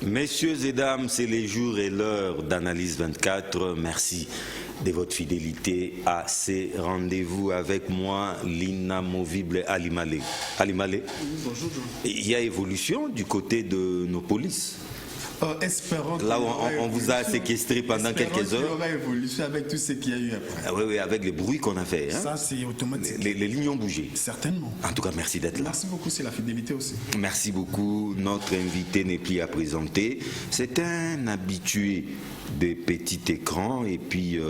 Messieurs et dames, c'est les jours et l'heure d'Analyse 24. Merci de votre fidélité à ces rendez-vous avec moi, l'inamovible Ali Malé. Ali Malé, bonjour. Il y a évolution du côté de nos polices. Espérons là, on vous a séquestré pendant quelques heures. Il y aura évolution avec tout ce qu'il y a eu après. Ah, oui, avec les bruits qu'on a fait. Hein? Ça, c'est automatique. Les lignes ont bougé. Certainement. En tout cas, merci d'être là. Merci beaucoup, c'est la fidélité aussi. Merci beaucoup. Notre invité n'est plus à présenter. C'est un habitué des petits écrans et puis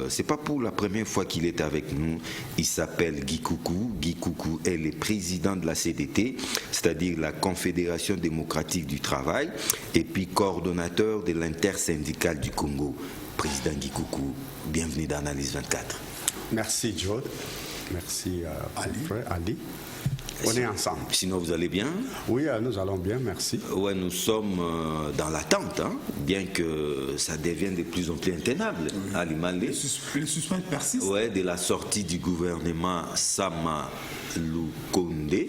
c'est pas pour la première fois qu'il est avec nous. Il s'appelle Guy Coucou. Guy Coucou est le président de la CDT, c'est-à-dire la Confédération démocratique du travail, et puis coordonnateur de l'intersyndicale du Congo. Président Guy Coucou, bienvenue dans Analyse 24. Merci Joe, merci mon frère Ali. On est ensemble. Sinon, vous allez bien? Oui, nous allons bien, merci. Ouais, nous sommes dans l'attente, hein, bien que ça devienne de plus en plus intenable. Ali Malé. Le suspens persiste. Ouais, de la sortie du gouvernement Sama Lukonde.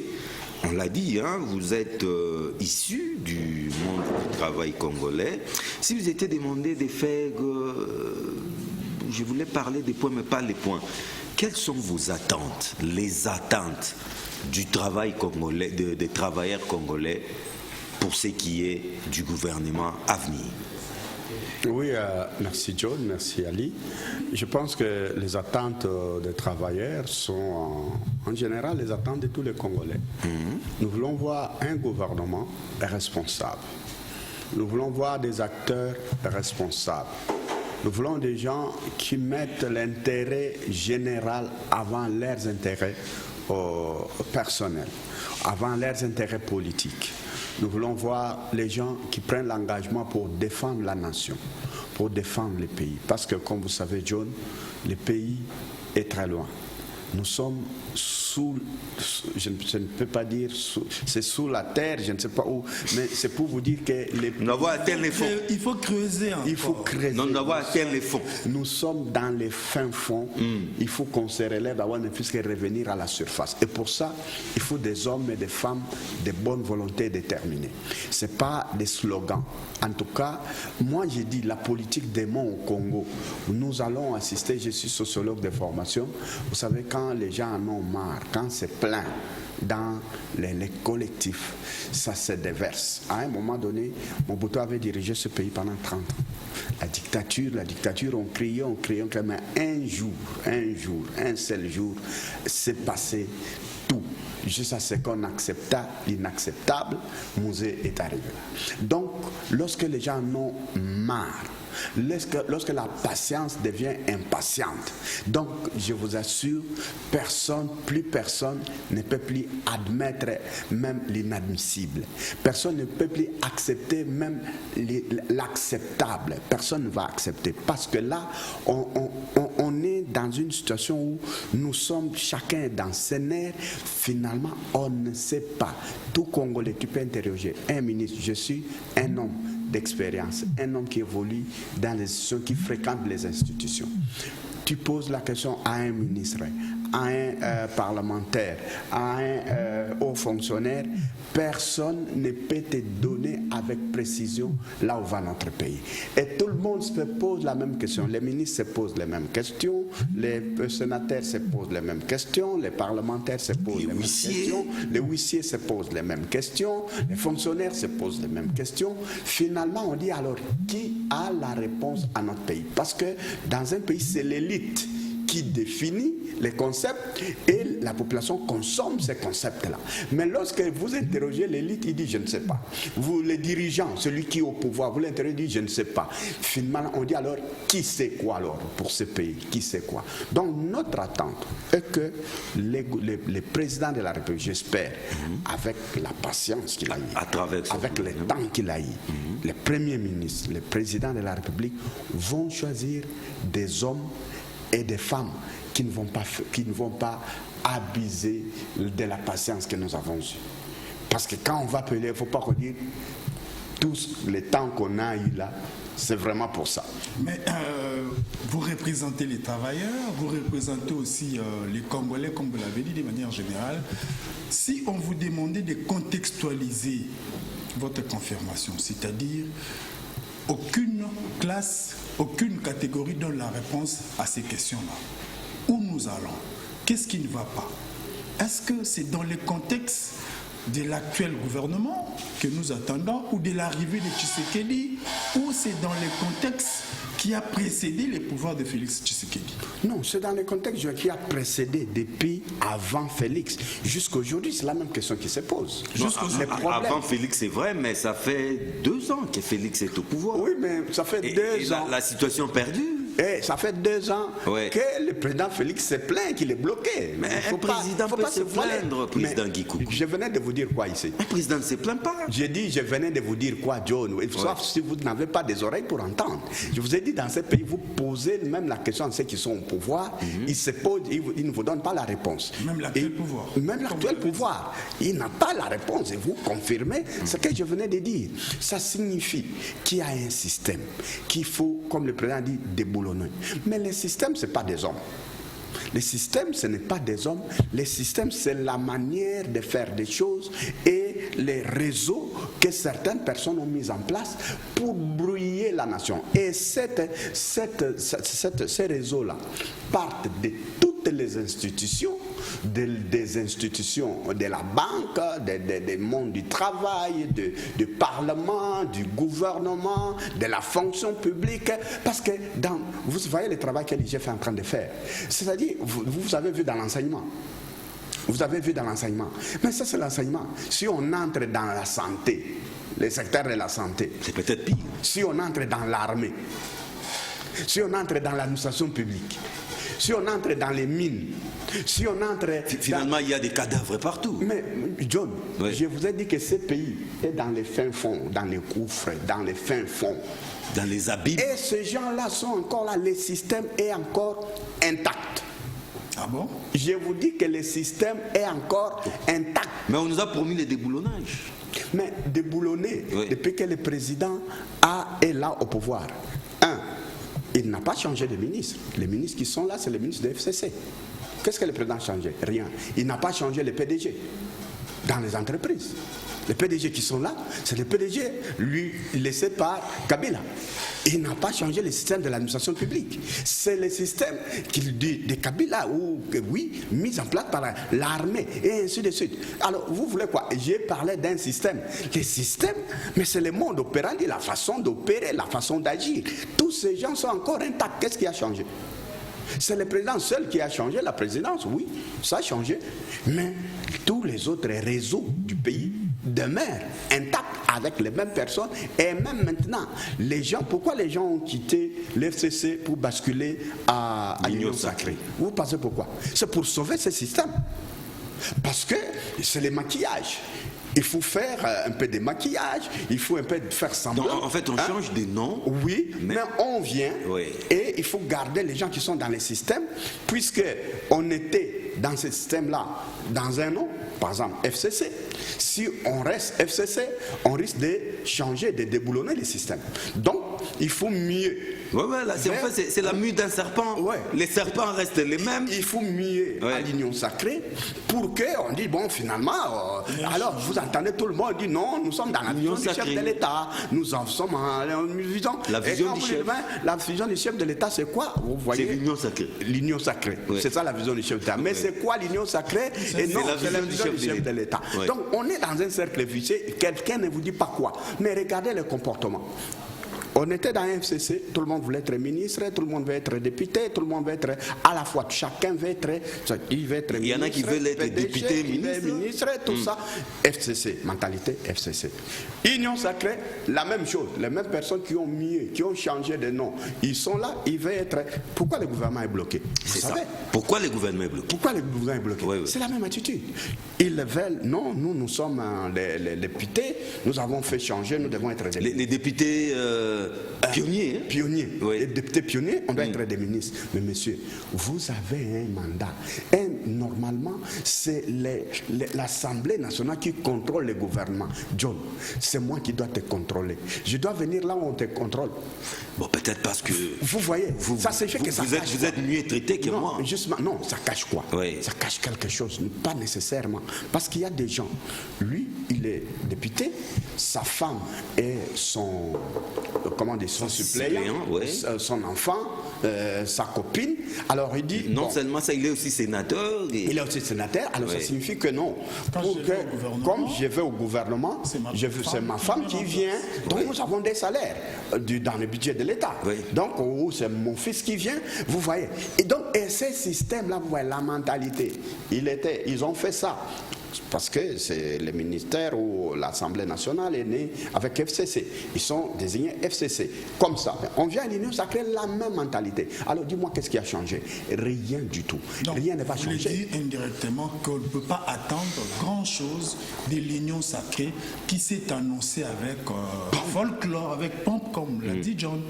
On l'a dit, hein, vous êtes issu du monde du travail congolais. Si vous étiez demandé de faire, je voulais parler des points, mais pas les points. Quelles sont vos attentes, les attentes du travail congolais, des travailleurs congolais pour ce qui est du gouvernement à venir? Oui, merci John, merci Ali. Je pense que les attentes des travailleurs sont en général les attentes de tous les Congolais. Nous voulons voir un gouvernement responsable. Nous voulons voir des acteurs responsables. Nous voulons des gens qui mettent l'intérêt général avant leurs intérêts personnels, avant leurs intérêts politiques. Nous voulons voir les gens qui prennent l'engagement pour défendre la nation, pour défendre le pays. Parce que, comme vous savez, John, le pays est très loin. Nous sommes sous, je ne peux pas dire, c'est sous la terre, je ne sais pas où, mais c'est pour vous dire que il faut creuser encore. Il faut creuser. Nous sommes dans les fins fonds. Il faut qu'on se relève avant de plus revenir à la surface. Et pour ça, il faut des hommes et des femmes de bonne volonté déterminés. Ce n'est pas des slogans. En tout cas, moi j'ai dit la politique des mots au Congo. Nous allons assister, je suis sociologue de formation. Vous savez, quand les gens en ont marre, quand c'est plein dans les collectifs, ça se déverse. À un moment donné, Mobutu avait dirigé ce pays pendant 30 ans. La dictature, on criait, mais un seul jour, s'est passé tout. Juste à ce qu'on accepta l'inacceptable, Mouzé est arrivé. Donc, lorsque les gens en ont marre, lorsque la patience devient impatiente, donc je vous assure, plus personne ne peut plus admettre même l'inadmissible. Personne ne peut plus accepter même l'acceptable. Personne ne va accepter. Parce que là, on est dans une situation où nous sommes chacun dans ses nerfs. Finalement, on ne sait pas. Tout Congolais, tu peux interroger un ministre. Je suis un homme d'expérience, un homme qui évolue dans les institutions, qui fréquente les institutions. Tu poses la question à un ministre, à un parlementaire, à un haut fonctionnaire, personne ne peut te donner avec précision là où va notre pays. Et tout le monde se pose la même question. Les ministres se posent les mêmes questions, les sénateurs se posent les mêmes questions, les parlementaires se posent les mêmes questions, les huissiers se posent les mêmes questions, les fonctionnaires se posent les mêmes questions. Finalement, on dit alors, qui a la réponse à notre pays? Parce que dans un pays, c'est l'élite qui définit les concepts et la population consomme ces concepts-là. Mais lorsque vous interrogez l'élite, il dit je ne sais pas. Vous, les dirigeants, celui qui est au pouvoir, vous l'interrogez, il dit je ne sais pas. Finalement, on dit alors qui sait quoi alors pour ce pays? Qui sait quoi? Donc notre attente est que les présidents de la République, j'espère, avec la patience qu'il a eu, avec le temps qu'il a eu, les premiers ministres, les présidents de la République vont choisir des hommes et des femmes qui ne vont pas abuser de la patience que nous avons eue. Parce que quand on va appeler, il ne faut pas redire tout le temps qu'on a eu là, c'est vraiment pour ça. Mais vous représentez les travailleurs, vous représentez aussi les Congolais, comme vous l'avez dit de manière générale. Si on vous demandait de contextualiser votre confirmation, c'est-à-dire aucune classe, aucune catégorie donne la réponse à ces questions-là. Où nous allons? Qu'est-ce qui ne va pas? Est-ce que c'est dans le contexte de l'actuel gouvernement que nous attendons ou de l'arrivée de Tshisekedi, ou c'est dans le contexte qui a précédé les pouvoirs de Félix Tshisekedi? Non, c'est dans le contexte qui a précédé depuis avant Félix. Jusqu'à aujourd'hui, c'est la même question qui se pose. Avant Félix, c'est vrai, mais ça fait 2 ans que Félix est au pouvoir. Oui, mais ça fait 2 ans. La situation perdue. Et ça fait 2 ans que le président Félix s'est plaint qu'il est bloqué. Mais un président peut se plaindre, président Guikou. Je venais de vous dire quoi ici? Un président ne se plaint pas. J'ai dit, je venais de vous dire quoi, John? Sauf si vous n'avez pas des oreilles pour entendre. Je vous ai dit, dans ce pays, vous posez même la question à ceux qui sont au pouvoir, ils se posent, ils ne vous donnent pas la réponse. Même l'actuel pouvoir. Même l'actuel pouvoir. Il n'a pas la réponse. Et vous confirmez ce que je venais de dire. Ça signifie qu'il y a un système qu'il faut, comme le président dit, déboulonner. Mais le système, ce n'est pas des hommes. Le système, ce n'est pas des hommes. Le système, c'est la manière de faire des choses et les réseaux que certaines personnes ont mis en place pour brouiller la nation. Et ces réseaux-là partent de toutes les institutions, des institutions de la banque, des mondes du travail, du parlement, du gouvernement, de la fonction publique. Parce que vous voyez le travail que l'IGF est en train de faire. C'est-à-dire, vous avez vu dans l'enseignement. Vous avez vu dans l'enseignement. Mais ça, c'est l'enseignement. Si on entre dans la santé, le secteur de la santé, c'est peut-être pire. Si on entre dans l'armée, si on entre dans l'administration publique, si on entre dans les mines, si on entre... Finalement, il y a des cadavres partout. Mais, John, je vous ai dit que ce pays est dans les fins fonds, dans les gouffres, dans les fins fonds. Dans les abîmes. Et ces gens-là sont encore là, le système est encore intact. Ah bon? Je vous dis que le système est encore intact. Mais on nous a promis le déboulonnage. Mais déboulonner, depuis que le président est là au pouvoir, il n'a pas changé de ministre. Les ministres qui sont là, c'est les ministres de FCC. Qu'est-ce que le président a changé? Rien. Il n'a pas changé le PDG dans les entreprises. Les PDG qui sont là, c'est les PDG lui laissés par Kabila. Il n'a pas changé le système de l'administration publique. C'est le système de Kabila, mis en place par l'armée, et ainsi de suite. Alors, vous voulez quoi? J'ai parlé d'un système. Le système, mais c'est le monde opérandi, la façon d'opérer, la façon d'agir. Tous ces gens sont encore intacts. Qu'est-ce qui a changé? C'est le président seul qui a changé la présidence, oui, ça a changé. Mais tous les autres réseaux du pays demeurent intacts avec les mêmes personnes. Et même maintenant, les gens, pourquoi les gens ont quitté l'FCC pour basculer à l'Union sacrée? Vous pensez pourquoi? C'est pour sauver ce système. Parce que c'est le maquillage. Il faut faire un peu de maquillage, il faut un peu faire semblant. Donc, en fait, on change des noms. Oui, mais on vient et il faut garder les gens qui sont dans le système, puisque on était dans ce système-là, dans un nom, par exemple FCC. Si on reste FCC, on risque de changer, de déboulonner le système. Donc, il faut mieux. C'est la mue d'un serpent. Les serpents restent les mêmes. Il faut mieux à l'union sacrée pour qu'on dise, bon, finalement, alors vous entendez tout le monde dire non, nous sommes dans la vision du chef de l'État. Nous en sommes en vision. La vision du chef. La vision du chef de l'État, c'est quoi? Vous voyez? C'est l'union sacrée. L'union sacrée. C'est ça la vision du chef de l'État. Mais c'est quoi l'union sacrée? Et non, c'est la vision du chef de l'État. Donc, on est dans un cercle vicieux. Quelqu'un ne vous dit pas quoi. Mais regardez le comportement. On était dans un FCC, tout le monde voulait être ministre, tout le monde veut être député, tout le monde veut être à la fois, chacun veut être, il veut être ministre. Il y en a qui veulent être député, ministre, tout ça. FCC, mentalité FCC. Union sacrée, la même chose, les mêmes personnes qui ont mieux, qui ont changé de nom, ils sont là, ils veulent être. Pourquoi le gouvernement est bloqué? C'est ça. Pourquoi le gouvernement est bloqué? Pourquoi le gouvernement est bloqué? C'est la même attitude. Ils veulent, non, nous sommes les députés, nous avons fait changer, nous devons être les députés. pionnier. Hein? Pionnier. Oui. Les députés pionniers, on doit être des ministres. Mais monsieur, vous avez un mandat. Et normalement, c'est l'Assemblée nationale qui contrôle le gouvernement. John, c'est moi qui dois te contrôler. Je dois venir là où on te contrôle. Bon, peut-être parce que... Vous voyez, ça c'est fait que ça cache. Vous êtes mieux traité que moi. Justement, non, ça cache quoi? Oui. Ça cache quelque chose, pas nécessairement. Parce qu'il y a des gens, lui, il est député, sa femme est son, son suppléant, ouais. Son enfant, sa copine. Alors il dit... Non seulement ça, il est aussi sénateur. Il est aussi sénateur, alors ça signifie que non. Comme je vais au gouvernement, c'est ma femme qui vient, donc nous avons des salaires dans le budget de l'État. Oui. Donc c'est mon fils qui vient, vous voyez. Et donc, ces systèmes-là, vous voyez, la mentalité, ils ont fait ça. Parce que c'est le ministère ou l'Assemblée nationale est née avec FCC. Ils sont désignés FCC. Comme ça. On vient à l'Union sacrée, la même mentalité. Alors dis-moi, qu'est-ce qui a changé? Rien du tout. Donc, rien ne va changer. Vous dites indirectement qu'on ne peut pas attendre grand-chose de l'Union sacrée qui s'est annoncée avec folklore, avec pompe, comme l'a dit John.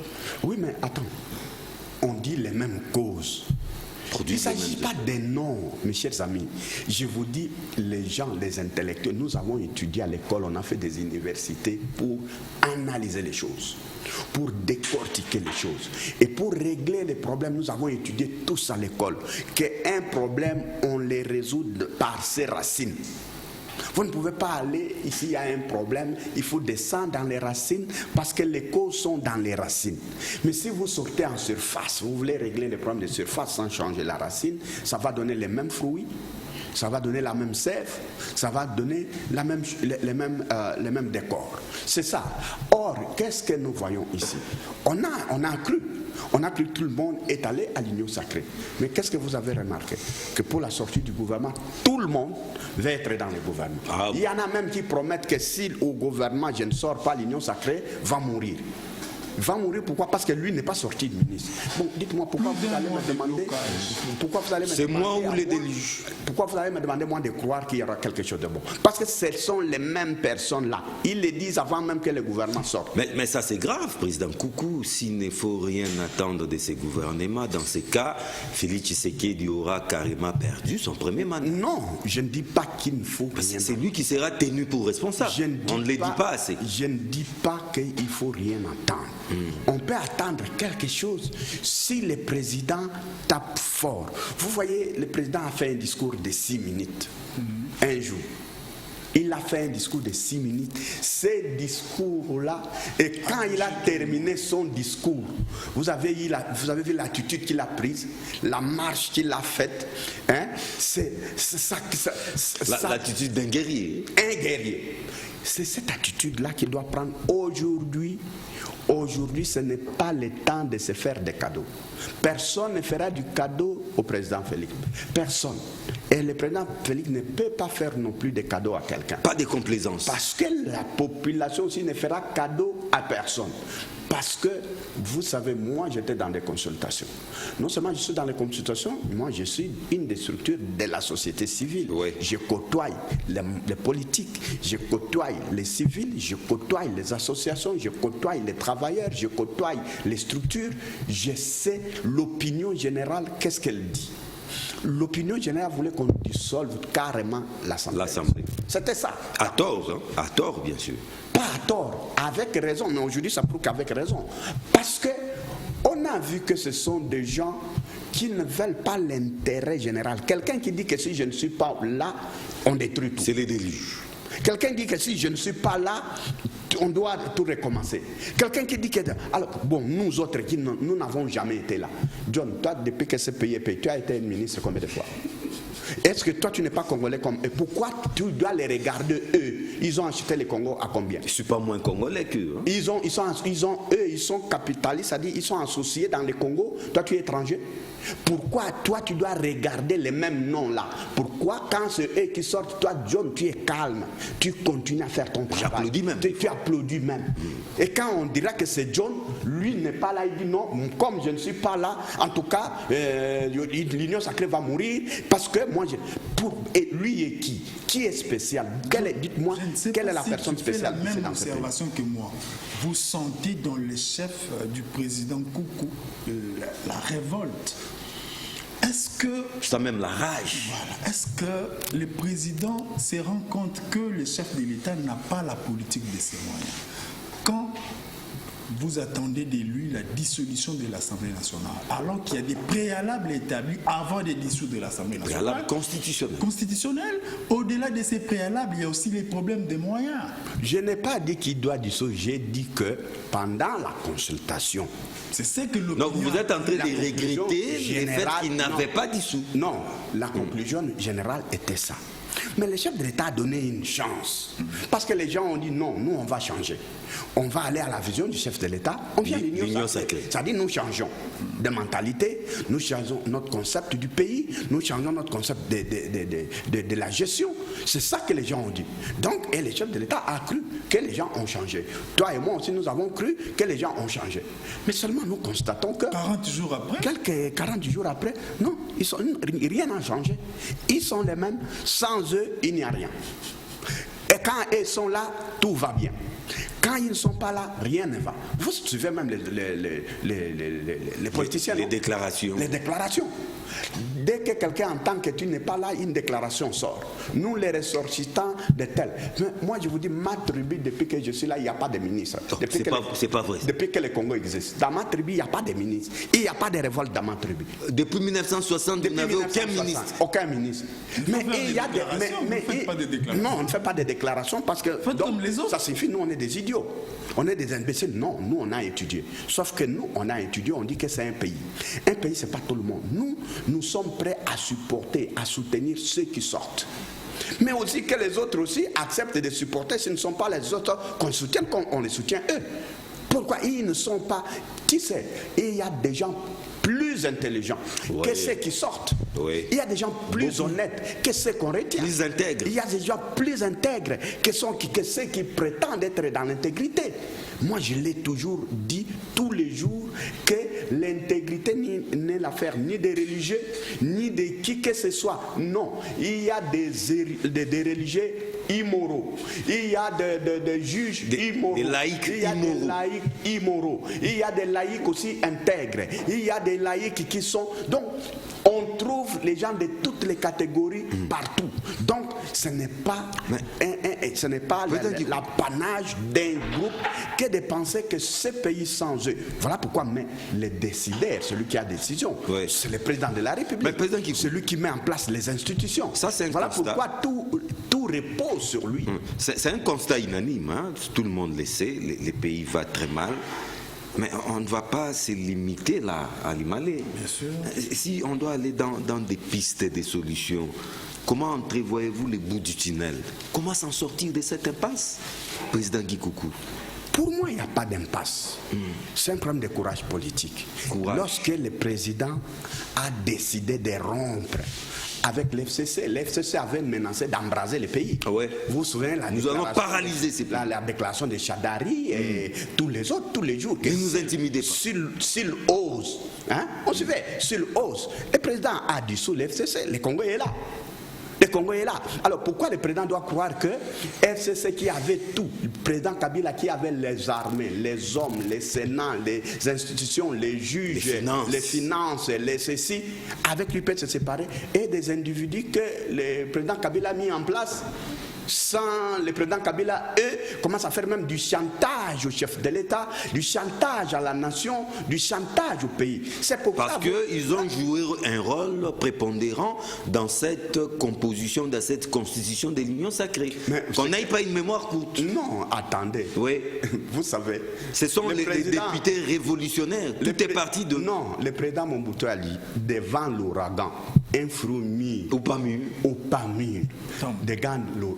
Oui, mais attends. On dit les mêmes causes. Il ne s'agit pas des noms, mes chers amis. Je vous dis, les gens, les intellectuels, nous avons étudié à l'école, on a fait des universités pour analyser les choses, pour décortiquer les choses. Et pour régler les problèmes, nous avons étudié tous à l'école. Qu'un problème, on les résout par ses racines. Vous ne pouvez pas aller, ici il y a un problème, il faut descendre dans les racines parce que les causes sont dans les racines. Mais si vous sortez en surface, vous voulez régler les problèmes de surface sans changer la racine, ça va donner les mêmes fruits, ça va donner la même sève, ça va donner les mêmes décors. C'est ça. Or, qu'est-ce que nous voyons ici? On a cru que tout le monde est allé à l'Union sacrée. Mais qu'est-ce que vous avez remarqué? Que pour la sortie du gouvernement, tout le monde va être dans le gouvernement. Ah, il y en a même qui promettent que si au gouvernement je ne sors pas, l'Union sacrée va mourir. Il va mourir, pourquoi? Parce que lui n'est pas sorti de ministre. Bon, dites-moi, pourquoi vous allez me demander... C'est moi ou les déluges? Pourquoi vous allez me demander, moi, de croire qu'il y aura quelque chose de bon? Parce que ce sont les mêmes personnes-là. Ils le disent avant même que le gouvernement sorte. Mais ça, c'est grave, président Coucou. S'il ne faut rien attendre de ces gouvernements, dans ces cas, Félix Tshisekedi aura carrément perdu son premier mandat. Non, je ne dis pas qu'il ne faut rien. C'est lui qui sera tenu pour responsable. On ne le dit pas assez. Je ne dis pas qu'il ne faut rien attendre. On peut attendre quelque chose si le président tape fort. Vous voyez, le président a fait un discours de 6 minutes un jour. Il a fait un discours de 6 minutes. Ces discours-là, et quand il a terminé son discours, vous avez vu l'attitude qu'il a prise, la marche qu'il a faite. Hein? L'attitude d'un guerrier. Un guerrier. C'est cette attitude-là qu'il doit prendre aujourd'hui. Aujourd'hui, ce n'est pas le temps de se faire des cadeaux. Personne ne fera du cadeau au président Félix. Personne. Et le président Félix ne peut pas faire non plus des cadeaux à quelqu'un. Pas de complaisance. Parce que la population aussi ne fera cadeau à personne. Parce que, vous savez, moi j'étais dans des consultations. Non seulement je suis dans les consultations, moi je suis une des structures de la société civile. Oui. Je côtoie les politiques, je côtoie les civils, je côtoie les associations, je côtoie les travailleurs, je côtoie les structures. Je sais l'opinion générale, qu'est-ce qu'elle dit. L'opinion générale voulait qu'on dissolve carrément l'Assemblée. C'était ça. À tort, hein? À tort, bien sûr. Pas à tort, avec raison, mais aujourd'hui ça prouve qu'avec raison. Parce que on a vu que ce sont des gens qui ne veulent pas l'intérêt général. Quelqu'un qui dit que si je ne suis pas là, on détruit tout. C'est les déluges. Quelqu'un dit que si je ne suis pas là, on doit tout recommencer. Quelqu'un qui dit que... Alors, bon, nous autres, nous n'avons jamais été là. John, toi, depuis que ce pays est payé, tu as été ministre combien de fois? Est-ce que toi, tu n'es pas congolais comme eux? Pourquoi tu dois les regarder, eux? Ils ont acheté le Congo à combien? Je ne suis pas moins congolais qu'eux. Hein? Ils sont capitalistes, c'est-à-dire ils sont associés dans le Congo. Toi, tu es étranger. Pourquoi toi, tu dois regarder les mêmes noms là? Pourquoi quand c'est eux qui sortent, toi, John, tu es calme, tu continues à faire ton travail? J'applaudis même. Tu applaudis même. Et quand on dira que c'est John, lui n'est pas là, il dit non, comme je ne suis pas là, en tout cas, l'Union sacrée va mourir, parce que moi, et lui est qui? Qui est spécial? Dites-moi, Quelle est la personne spéciale qui fait la même dans ce pays? observation que moi. Vous sentez dans le chef du président Koukou la révolte. Est-ce que... Ça même la rage. Voilà. Est-ce que le président se rend compte que le chef de l'État n'a pas la politique de ses moyens? Quand vous attendez de lui la dissolution de l'Assemblée nationale, alors qu'il y a des préalables établis avant de dissoudre l'Assemblée nationale. Préalable constitutionnel. Constitutionnel. Au-delà de ces préalables, il y a aussi les problèmes des moyens. Je n'ai pas dit qu'il doit dissoudre, j'ai dit que pendant la consultation. C'est ce que l'opinion... Donc vous êtes en train de regretter le fait qu'il n'avait pas dissous. Non, la conclusion générale était ça. Mais le chef de l'État a donné une chance. Parce que les gens ont dit non, nous on va changer. On va aller à la vision du chef de l'État. On vient à l'union sacrée. C'est-à-dire nous changeons de mentalité, nous changeons notre concept du pays, nous changeons notre concept de la gestion. C'est ça que les gens ont dit. Donc, et le chef de l'État a cru que les gens ont changé. Toi et moi aussi, nous avons cru que les gens ont changé. Mais seulement nous constatons que... 40 jours après? Quelques 40 jours après, non, rien n'a changé. Ils sont les mêmes. Sans eux, il n'y a rien. Et quand ils sont là, tout va bien. Quand ils ne sont pas là, rien ne va. Vous suivez même les politiciens. Les déclarations. Les déclarations. Dès que quelqu'un entend que tu n'es pas là, une déclaration sort. Nous, les ressortissants de tels. Moi, je vous dis, ma tribu, depuis que je suis là, il n'y a pas de ministre. C'est pas vrai. Depuis que le Congo existe. Dans ma tribu, il n'y a pas de ministre. Il n'y a pas de révolte dans ma tribu. Depuis 1960, vous n'avez aucun ministre. Aucun ministre. Mais il y a des... Non, on ne fait pas de déclarations parce que... comme les autres. Ça suffit, nous, on est des idiots. On est des imbéciles. Non, nous, on a étudié. Sauf que nous, on a étudié, on dit que c'est un pays. Un pays, c'est pas tout le monde. Nous sommes prêts à supporter, à soutenir ceux qui sortent. Mais aussi que les autres aussi acceptent de supporter. Ce ne sont pas les autres qu'on soutient, qu'on les soutient eux. Pourquoi ils ne sont pas... Qui sait? Il y a des gens plus intelligents que ceux qui sortent. Oui. Il y a des gens plus honnêtes que ceux qu'on retient. Plus intègres. Il y a des gens plus intègres que ceux qui prétendent être dans l'intégrité. Moi, je l'ai toujours dit tous les jours que l'intégrité n'est l'affaire ni des religieux, ni de qui que ce soit. Non, il y a des religieux immoraux. Il y a des juges immoraux. Des laïcs il y a immoraux. des laïcs immoraux. Il y a des laïcs aussi intègres. Il y a des laïcs qui sont... Donc, on trouve les gens de toutes les catégories partout. Donc, ce n'est pas, l'apanage d'un groupe que de penser que ce pays sans eux. Voilà pourquoi le décideur, celui qui a décision, c'est le président de la République. Celui qui met en place les institutions. Ça, c'est un voilà constat. Pourquoi tout repose sur lui. C'est un constat unanime. Hein? Tout le monde le sait. Les pays vont très mal. Mais on ne va pas se limiter là à aller mal. Bien sûr. Si on doit aller dans des pistes, des solutions, comment entrevoyez-vous le bout du tunnel? Comment s'en sortir de cette impasse, président Guy Koukou? Pour moi, il n'y a pas d'impasse. C'est un problème de courage politique. Lorsque le président a décidé de rompre avec l'FCC avait menacé d'embraser le pays. Ouais. Vous vous souvenez nous allons paralyser ces pays. La déclaration de Chadari et tous les autres, tous les jours. Ne nous intimidez pas. S'il ose, hein, on suivait, s'il ose. Le président a dissous l'FCC, le Congo est là. Le Congo est là. Alors pourquoi le président doit croire que FCC qui avait tout, le président Kabila qui avait les armées, les hommes, les sénats, les institutions, les juges, les finances, les ceci, avec lui peut se séparer, et des individus que le président Kabila a mis en place sans le président Kabila, eux, commencent à faire même du chantage au chef de l'État, du chantage à la nation, du chantage au pays. C'est pourquoi parce qu'ils ont joué un rôle prépondérant dans cette composition, dans cette constitution de l'Union sacrée. Qu'on n'aille pas une mémoire courte. Non, attendez. Oui. Vous savez. Ce sont les députés révolutionnaires. Tout est parti de... Non, le président Mobutu a dit, devant l'ouragan, un fruit mûr ou pas mûr,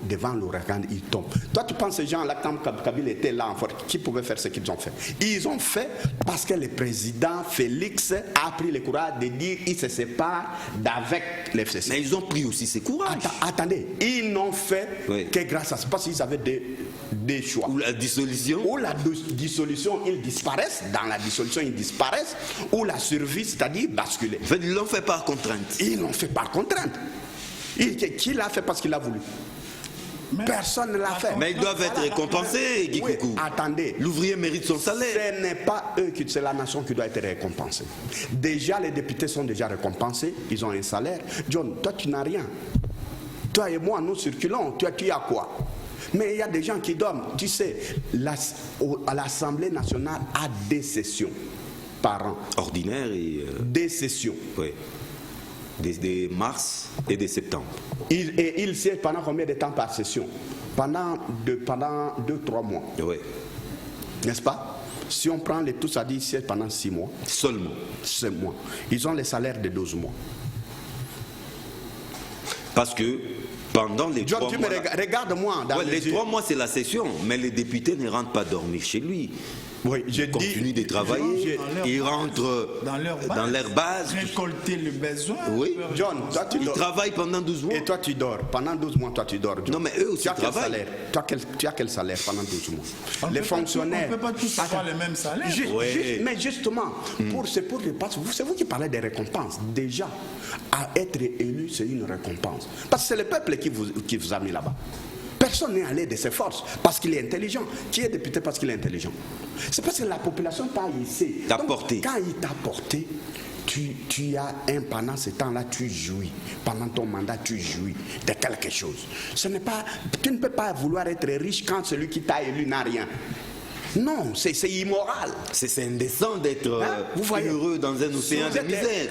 devant l'ouragan, il tombe. Toi, tu penses ces gens-là, quand Kabila était là en force, qui pouvaient faire ce qu'ils ont fait? Ils ont fait parce que le président Félix a pris le courage de dire qu'il se sépare d'avec l'FCC. Mais ils ont pris aussi ce courage. Attendez, ils n'ont fait que grâce à ça, parce qu'ils avaient des choix. Ou la dissolution. Ou la dissolution, ils disparaissent. Dans la dissolution, ils disparaissent. Ou la survie, c'est-à-dire basculer. En fait, ils l'ont fait par contrainte. Ils l'ont fait par contrainte. Qui l'a fait parce qu'il a voulu? Personne ne l'a fait. Mais ils doivent être récompensés, Guy Oui, Coucou. attendez. L'ouvrier mérite son salaire. Ce n'est pas eux, c'est la nation qui doit être récompensée. Déjà, les députés sont déjà récompensés. Ils ont un salaire. John, toi, tu n'as rien. Toi et moi, nous circulons. Toi, tu as quoi? Mais il y a des gens qui dorment. Tu sais, à l'Assemblée nationale a des sessions par an. Ordinaire et... Des sessions. Oui. Des mars et des septembre. Il siège pendant combien de temps par session? Pendant 2-3 mois. Oui. N'est-ce pas? Si on prend les tous, ça dit ils siègent pendant 6 mois. Seulement. 6 mois. Ils ont les salaires de 12 mois. Parce que pendant les John, 3 mois... regarde-moi dans les 3 mois, c'est la session. Mais les députés ne rentrent pas dormir chez lui. Oui, Ils continuent de travailler, ils rentrent dans leur base. Récolter le besoin. Oui. John, toi tu Ils dors. travaillent pendant 12 mois. Et toi tu dors. Pendant 12 mois, toi tu dors. John. Non, mais eux aussi tu as quel travaillent. salaire? Tu as quel salaire pendant 12 mois? Les fonctionnaires. On ne peut pas tous avoir le même salaire. Mais justement, c'est vous qui parlez des récompenses. Déjà, à être élu, c'est une récompense. Parce que c'est le peuple qui vous a mis là-bas. Personne n'est allé de ses forces parce qu'il est intelligent. Qui est député parce qu'il est intelligent? C'est parce que la population t'a ici. T'a porté. Quand il t'a porté, tu as pendant ce temps-là, tu jouis. Pendant ton mandat, tu jouis de quelque chose. Tu ne peux pas vouloir être riche quand celui qui t'a élu n'a rien. Non, c'est immoral. C'est indécent d'être heureux dans un océan de misère.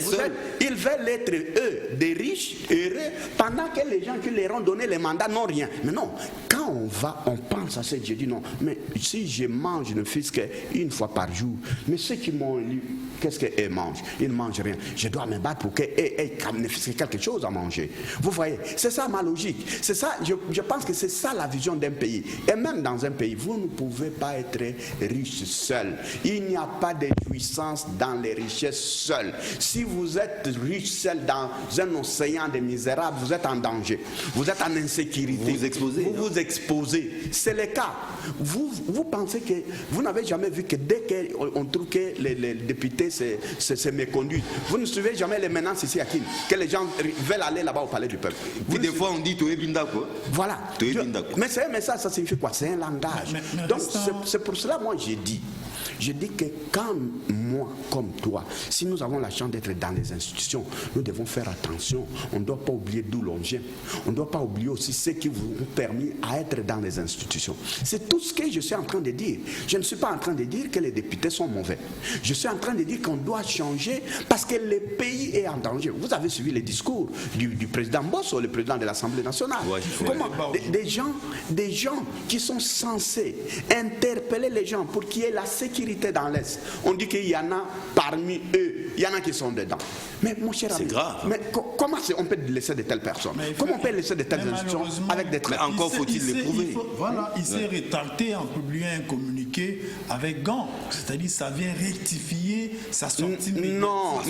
Ils veulent être eux, des riches, heureux, pendant que les gens qui leur ont donné les mandats n'ont rien. Mais non, quand on pense à ça, je dis non, mais si je mange ne fût-ce qu'une fois par jour, mais ceux qui m'ont élu, qu'est-ce qu'ils mangent? Ils ne mangent rien. Je dois me battre pour qu'ils ne fût-ce que quelque chose à manger. Vous voyez, c'est ça ma logique. C'est ça, je pense que c'est ça la vision d'un pays. Et même dans un pays, vous ne pouvez pas être riche seul. Il n'y a pas de jouissance dans les richesses seules. Si vous êtes riche seul dans un océan de misérables, vous êtes en danger. Vous êtes en insécurité. Vous vous exposez. Vous vous exposez. C'est le cas. Vous pensez que vous n'avez jamais vu que dès qu'on trouve que les députés se méconduisent, vous ne suivez jamais les menaces ici à Kin, que les gens veulent aller là-bas au palais du peuple. Puis des fois on dit tu es binda quoi. Voilà. Mais c'est un message, ça signifie quoi? C'est un langage. Donc c'est pour cela moi je dis que quand moi comme toi, si nous avons la chance d'être dans les institutions, nous devons faire attention. On ne doit pas oublier d'où l'on vient. On ne doit pas oublier aussi ce qui vous ont permis à être dans les institutions. C'est tout ce que je suis en train de dire. Je ne suis pas en train de dire que les députés sont mauvais. Je suis en train de dire qu'on doit changer parce que le pays est en danger. Vous avez suivi les discours du président Bosso, le président de l'Assemblée nationale. Ouais, comment des gens qui sont censés interpeller les gens pour qu'il y ait la sécurité dans l'Est. On dit qu'il y en a parmi eux, il y en a qui sont dedans. Mais mon cher ami, c'est grave. Mais comment on peut laisser de telles personnes? Comment on peut laisser de telles institutions avec des traits? Mais encore faut-il les prouver. Il s'est rétracté en publiant un communiqué avec gants. C'est-à-dire ça vient rectifier sa sortie. Non,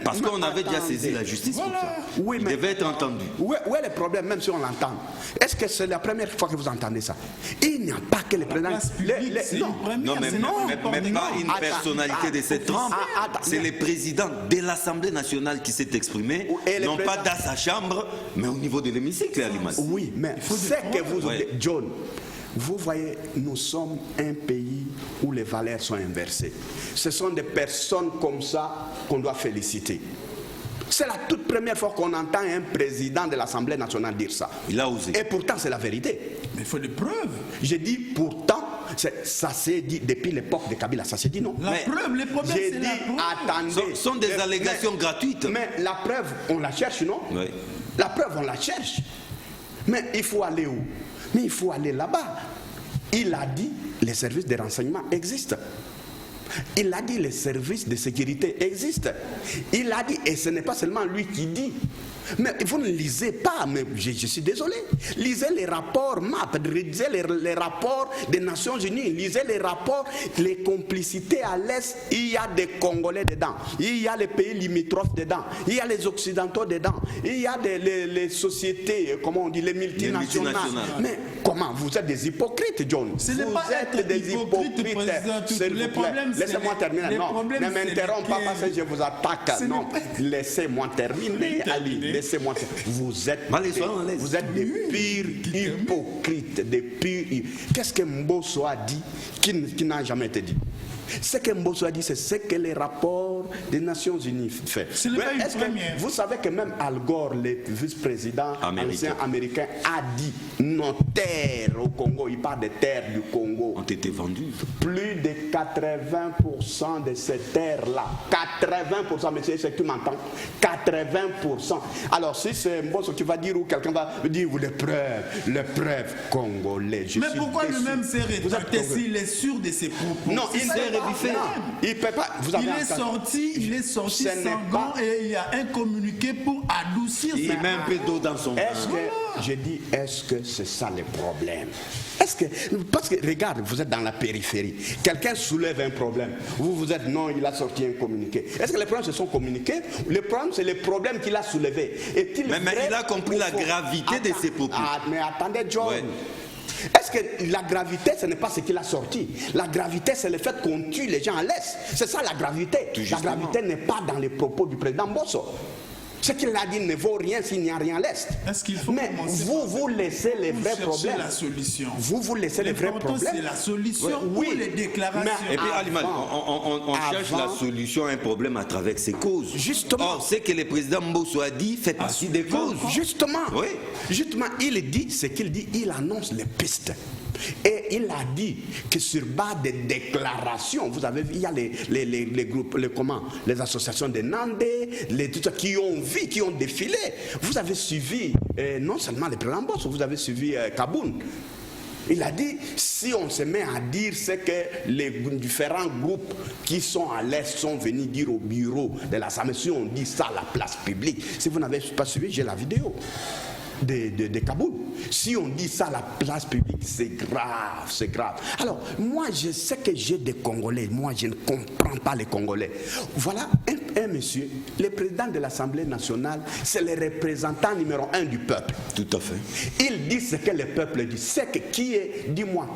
parce qu'on avait déjà saisi la justice pour ça. Oui, il devait être entendu. Où est le problème, même si on l'entend? Est-ce que c'est la première fois que vous entendez ça? Il n'y a pas que les présidents. Non, mais pas une personnalité de cette trempe. C'est le président de l'Assemblée nationale qui s'est exprimé, non pas dans sa chambre, mais au niveau de l'hémicycle. Oui, mais c'est que vous, John, vous voyez, nous sommes un pays où les valeurs sont inversées. Ce sont des personnes comme ça qu'on doit féliciter. C'est la toute première fois qu'on entend un président de l'Assemblée nationale dire ça. Il a osé. Et pourtant, c'est la vérité. Mais il faut des preuves. J'ai dit pourtant, ça s'est dit depuis l'époque de Kabila, ça s'est dit non. La preuve, les problèmes, j'ai c'est dit, la preuve. attendez. Ce sont des allégations gratuites. Mais la preuve, on la cherche, non? Oui. La preuve, on la cherche. Mais il faut aller où? Mais il faut aller là-bas. Il a dit, les services de renseignement existent. Il a dit les services de sécurité existent. Il a dit, et ce n'est pas seulement lui qui dit. Mais vous ne lisez pas, mais je suis désolé. Lisez les rapports MAP, lisez les rapports des Nations Unies, lisez les rapports, les complicités à l'Est. Il y a des Congolais dedans, il y a les pays limitrophes dedans, il y a les Occidentaux dedans, il y a les sociétés, comment on dit, les multinationales. Mais Comment? Vous êtes des hypocrites, John. Ce n'est pas Vous êtes des hypocrites. Laissez-moi terminer. Non, ne m'interromps pas parce que je vous attaque. Non, laissez-moi terminer, Ali. Laissez-moi terminer. Vous êtes des pires hypocrites. Des pires. Qu'est-ce que Mbosso a dit qui n'a jamais été dit? Ce que Mbosso a dit, c'est ce que les rapports des Nations Unies font. Vous savez que même Al Gore, le vice-président ancien américain, a dit nos terres au Congo, il parle des terres du Congo, ont été vendues. Plus de 80% de ces terres-là, 80%, mais c'est tu m'entends, 80%. Alors si c'est Mbosso qui va dire ou quelqu'un va dire les preuves congolais. Mais pourquoi lui-même s'est rétracté s'il est sûr de ses propos? Non, il peut pas. Il est sorti sanguin et il y a un communiqué pour adoucir. Il met un peu d'eau dans son Est-ce que c'est ça le problème? Parce que regarde, vous êtes dans la périphérie. Quelqu'un soulève un problème. Vous êtes non, il a sorti un communiqué. Est-ce que les problèmes se sont communiqués? Le problème, c'est le problème qu'il a soulevé. Mais il a compris la gravité de ses propos. Mais attendez, John. Ouais. Est-ce que la gravité, ce n'est pas ce qu'il a sorti? La gravité, c'est le fait qu'on tue les gens à l'Est. C'est ça la gravité. La gravité n'est pas dans les propos du président Mbosso. Ce qu'il a dit ne vaut rien s'il n'y a rien à l'Est. Mais vous laissez les vrais problèmes. La solution. Vous laissez les vrais problèmes. C'est la solution ou les déclarations. Et puis, Alimal, on cherche la solution à un problème à travers ses causes. Justement. Or, ce que le président Mbosso a dit fait partie des causes. Justement. Oui. Justement, il dit ce qu'il dit, il annonce les pistes. Et il a dit que sur base des déclarations, vous avez vu, il y a les groupes, les associations de Nandé, tout ça, qui ont défilé. Vous avez suivi, non seulement les présidents Mbosso, vous avez suivi Kaboun. Il a dit, si on se met à dire ce que les différents groupes qui sont à l'Est sont venus dire au bureau de l'Assemblée, si on dit ça à la place publique, si vous n'avez pas suivi, j'ai la vidéo de Kaboul. Si on dit ça à la place publique, c'est grave, c'est grave. Alors, moi, je sais que j'ai des Congolais. Moi, je ne comprends pas les Congolais. Voilà un monsieur, le président de l'Assemblée nationale, c'est le représentant numéro 1 du peuple. Tout à fait. Il dit ce que le peuple dit. C'est que qui est, dis-moi,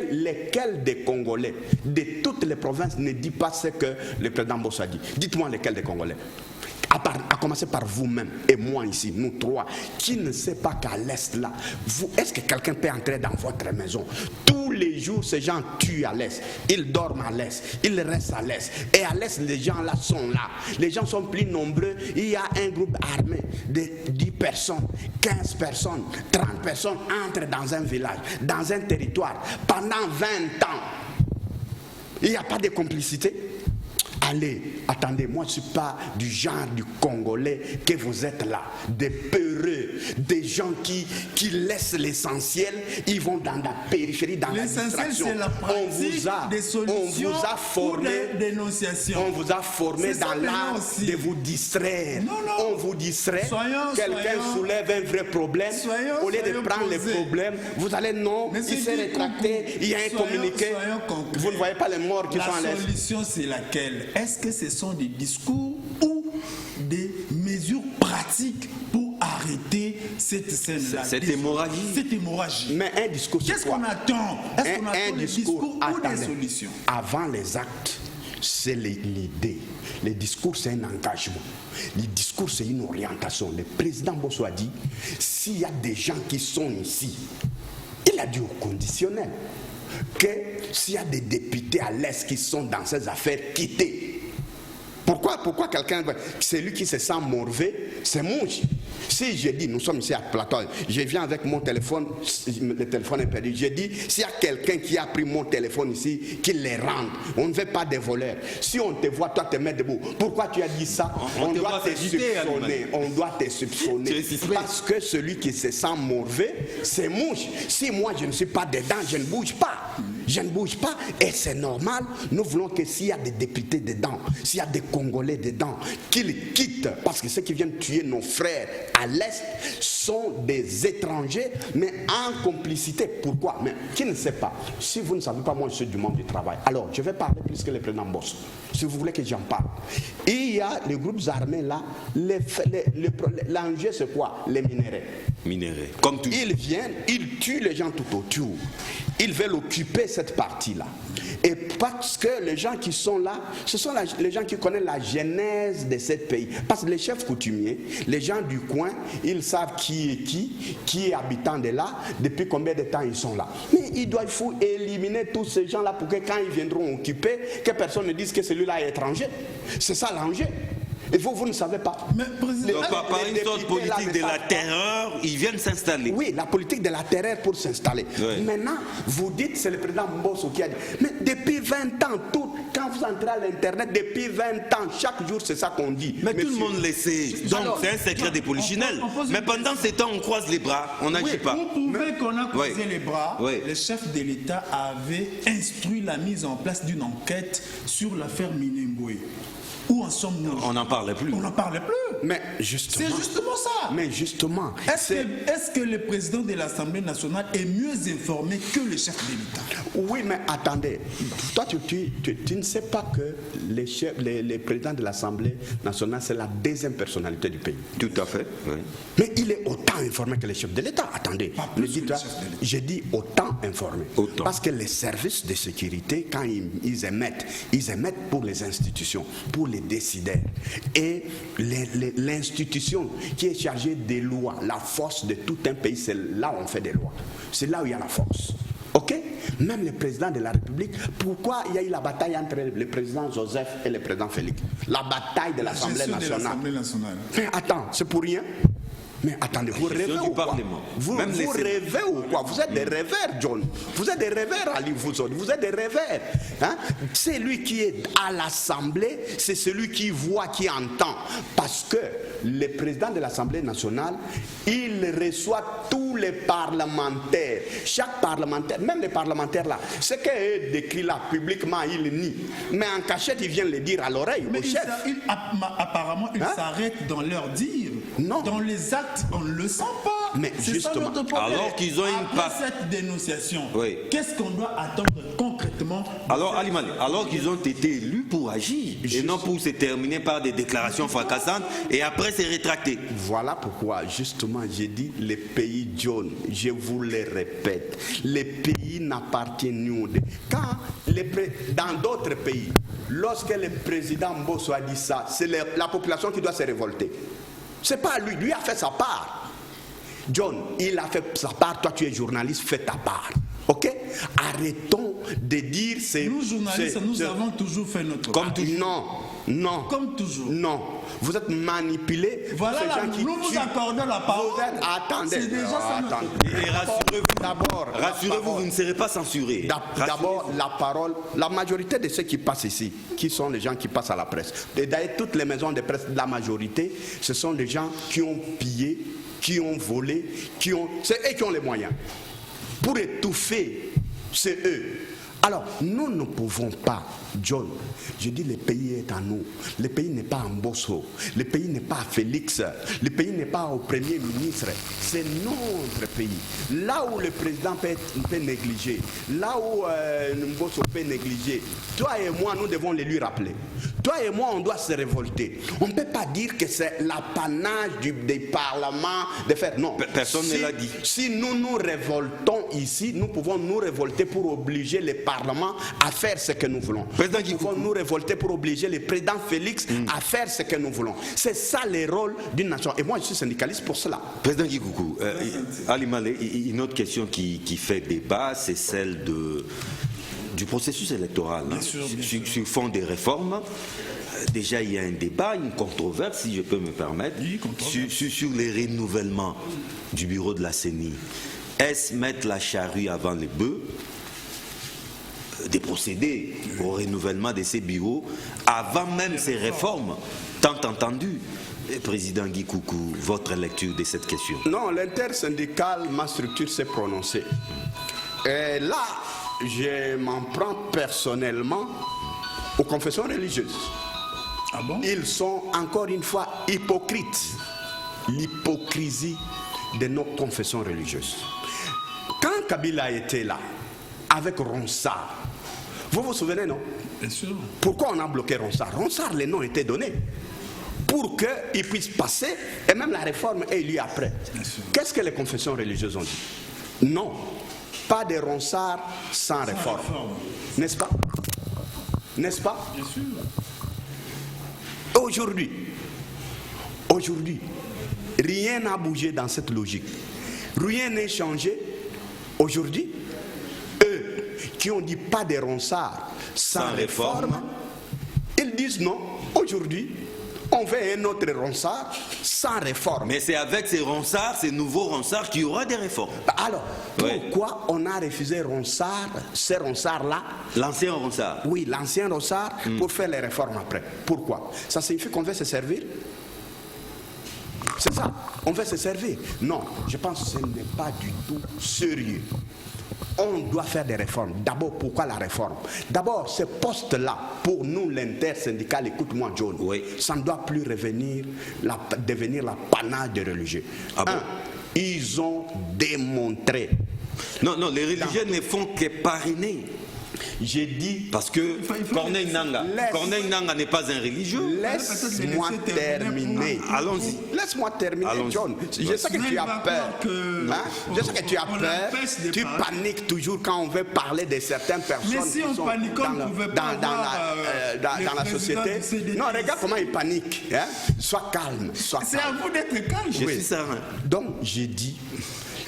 lesquels des Congolais de toutes les provinces ne dit pas ce que le président Mbosso a dit? Dites-moi lesquels des Congolais. À commencer par vous-même et moi ici, nous trois, qui ne sait pas qu'à l'Est là, est-ce que quelqu'un peut entrer dans votre maison? Tous les jours, ces gens tuent à l'Est, ils dorment à l'Est, ils restent à l'Est. Et à l'Est, les gens là sont là. Les gens sont plus nombreux. Il y a un groupe armé de 10 personnes, 15 personnes, 30 personnes entrent dans un village, dans un territoire, pendant 20 ans. Il n'y a pas de complicité. Allez, attendez, moi je ne suis pas du genre du Congolais que vous êtes là, des peureux, des gens qui laissent l'essentiel, ils vont dans la périphérie, dans la distraction. C'est la pratique des solutions on vous a formé, ou des dénonciations. On vous a formé dans l'art de vous distraire. Non. On vous distrait, quelqu'un soulève un vrai problème, au lieu de prendre les problèmes, vous allez non, il s'est rétracté, il y a un communiqué, vous ne voyez pas les morts qui sont à l'Est. La solution c'est laquelle? Est-ce que ce sont des discours ou des mesures pratiques pour arrêter cette scène-là? Cette hémorragie. Mais un discours, qu'est-ce qu'on attend? Est-ce qu'on attend des discours ou des solutions? Avant les actes, c'est l'idée. Le discours, c'est un engagement. Le discours, c'est une orientation. Le président Mbosso a dit, s'il y a des gens qui sont ici, il a dit au conditionnel, que s'il y a des députés à l'Est qui sont dans ces affaires, quittez. Pourquoi quelqu'un, c'est lui qui se sent morvé, c'est mouche. Si je dis, nous sommes ici à Plateau, je viens avec mon téléphone, le téléphone est perdu, je dis, s'il y a quelqu'un qui a pris mon téléphone ici, qu'il les rende. On ne veut pas des voleurs. Si on te voit, toi te mettre debout, pourquoi tu as dit ça? On doit te soupçonner. On doit te soupçonner. Parce que celui qui se sent morvé, c'est mouche. Si moi je ne suis pas dedans, je ne bouge pas. Je ne bouge pas et c'est normal. Nous voulons que s'il y a des députés dedans, s'il y a des Congolais dedans, qu'ils quittent, parce que ceux qui viennent tuer nos frères à l'Est sont des étrangers, mais en complicité. Pourquoi? Mais qui ne sait pas? Si vous ne savez pas, moi je suis du monde du travail. Alors, je vais parler plus que le président Bosso, si vous voulez que j'en parle. Et il y a les groupes armés là, l'enjeu c'est quoi? Les minéraux. Comme tout. Ils viennent, ils tuent les gens tout autour. Ils veulent occuper cette partie-là. Et parce que les gens qui sont là, ce sont les gens qui connaissent la genèse de ce pays. Parce que les chefs coutumiers, les gens du coin, ils savent qui est habitant de là, depuis combien de temps ils sont là. Mais il faut éliminer tous ces gens-là pour que quand ils viendront occuper, que personne ne dise que celui-là est étranger. C'est ça l'enjeu. Et vous ne savez pas. Mais président, par une sorte politique de la terreur, ils viennent s'installer. Oui, la politique de la terreur pour s'installer. Oui. Maintenant, vous dites, c'est le président Mbosso qui a dit, mais depuis 20 ans, quand vous entrez à l'internet, depuis 20 ans, chaque jour, c'est ça qu'on dit. Mais tout le monde le sait. Donc, c'est un secret des polichinelles. Mais pendant ces temps, on croise les bras, on n'agit pas. Vous prouvez qu'on a croisé les bras. Le chef de l'État avait instruit la mise en place d'une enquête sur l'affaire Minembwe. Où en sommes-nous? On n'en parlait plus. On n'en parlait plus. Mais justement. C'est justement ça. Mais justement. Est-ce que le président de l'Assemblée nationale est mieux informé que le chef de l'État? Oui, mais attendez. Toi, tu ne sais pas que les présidents de l'Assemblée nationale, c'est la deuxième personnalité du pays. Tout à fait. Oui. Mais il est autant informé que le chef de l'État. Attendez. J'ai dit autant informé. Autant. Parce que les services de sécurité, quand ils émettent pour les institutions, pour les décideurs. Et l'institution qui est chargée des lois, la force de tout un pays, c'est là où on fait des lois. C'est là où il y a la force. Ok? Même le président de la République, pourquoi il y a eu la bataille entre le président Joseph et le président Félix? La bataille de l'Assemblée nationale. Mais attends, c'est pour rien? Mais attendez, vous rêvez ou quoi? Vous rêvez ou quoi? Vous êtes des rêveurs, John. Vous êtes des rêveurs, Ali Vous êtes des rêveurs. Hein? C'est lui qui est à l'Assemblée, c'est celui qui voit, qui entend. Parce que le président de l'Assemblée nationale, il reçoit tous les parlementaires. Chaque parlementaire, même les parlementaires là, ce qu'eux décrit là publiquement, il nie. Mais en cachette, il vient le dire à l'oreille au chef. Apparemment, il s'arrête dans leur dire. Non. Dans les actes, on ne le sent pas. Mais c'est justement, ça notre problème. Alors qu'ils ont Après cette dénonciation, qu'est-ce qu'on doit attendre concrètement? Alors, alors qu'ils ont été élus pour agir et non pour se terminer par des déclarations fracassantes et après se rétracter. Voilà pourquoi, justement, j'ai dit les pays jaunes, je vous le répète, les pays n'appartiennent nous. Quand dans d'autres pays, lorsque le président Mbosso a dit ça, c'est la population qui doit se révolter. C'est pas lui, lui a fait sa part. John, il a fait sa part, toi tu es journaliste, fais ta part. Ok? Arrêtons de dire c'est... Nous journalistes, nous avons toujours fait notre part. Non. Comme toujours. Non. Vous êtes manipulés. Voilà, nous vous accordons la parole. Attendez. C'est déjà ça. Et rassurez-vous, rassurez-vous, vous ne serez pas censurés. D'abord, la parole, la majorité de ceux qui passent ici, qui sont les gens qui passent à la presse, et d'ailleurs toutes les maisons de presse, la majorité, ce sont des gens qui ont pillé, qui ont volé, c'est eux qui ont les moyens. Pour étouffer, c'est eux. Alors, nous ne pouvons pas, John, je dis le pays est à nous. Le pays n'est pas à Mbosso. Le pays n'est pas à Félix. Le pays n'est pas au Premier ministre. C'est notre pays. Là où le président peut négliger, là où Mbosso peut négliger, toi et moi, nous devons le lui rappeler. Toi et moi, on doit se révolter. On ne peut pas dire que c'est l'apanage des parlements de faire. Non. Personne ne l'a dit. Si nous nous révoltons ici, nous pouvons nous révolter pour obliger les parlements à faire ce que nous voulons. Nous pouvons nous révolter pour obliger le président Félix à faire ce que nous voulons. C'est ça le rôle d'une nation. Et moi, je suis syndicaliste pour cela. Président Gikoukou, Ali Malé, une autre question qui fait débat, c'est celle du processus électoral. Bien sûr. Sur fond des réformes. Déjà, il y a un débat, une controverse, si je peux me permettre, sur les renouvellements du bureau de la CENI. Est-ce mettre la charrue avant les bœufs, de procéder au renouvellement de ces bureaux avant même ces réformes tant entendues? Président Gikoukou, votre lecture de cette question? Non, l'intersyndicale, ma structure s'est prononcée. Et là, je m'en prends personnellement aux confessions religieuses. Ah bon? Ils sont encore une fois hypocrites. l'hypocrisie de nos confessions religieuses. Quand Kabila était là, avec Ronsard, vous vous souvenez, non? Bien sûr. Pourquoi on a bloqué Ronsard? Ronsard, les noms étaient donnés pour qu'il puisse passer, et même la réforme ait lieu après. Qu'est-ce que les confessions religieuses ont dit? Non, pas de Ronsard sans réforme. N'est-ce pas? N'est-ce pas? Bien sûr. Aujourd'hui, rien n'a bougé dans cette logique. Rien n'est changé. Aujourd'hui, eux qui ont dit pas de Ronsard sans réforme, ils disent non. Aujourd'hui, on veut un autre Ronsard sans réforme. Mais c'est avec ces Ronsards, ces nouveaux Ronsards, qu'il y aura des réformes. Alors, pourquoi on a refusé Ronsard, ces Ronsards-là? L'ancien Ronsard. Oui, l'ancien Ronsard, pour faire les réformes après. Pourquoi? Ça signifie qu'on veut se servir? C'est ça, on veut se servir. Non, je pense que ce n'est pas du tout sérieux. On doit faire des réformes. D'abord, pourquoi la réforme? D'abord, ce poste-là, pour nous, l'intersyndical, écoute-moi, John, ça ne doit plus devenir l'apanage des religieux. Ah bon? Ils ont démontré. Non, les religieux ne font que parrainer. J'ai dit... Parce que Corneille Nanga n'est pas un religieux. Laisse-moi terminer. Allons-y. Laisse-moi terminer, John. Je sais que tu as peur. Je sais que tu as peur. Tu paniques toujours quand on veut parler de certaines personnes. Mais si on panique, on ne veut pas dans la société. Non, regarde comment ils paniquent. Sois calme. C'est à vous d'être calme. Je suis ça. Donc, j'ai dit...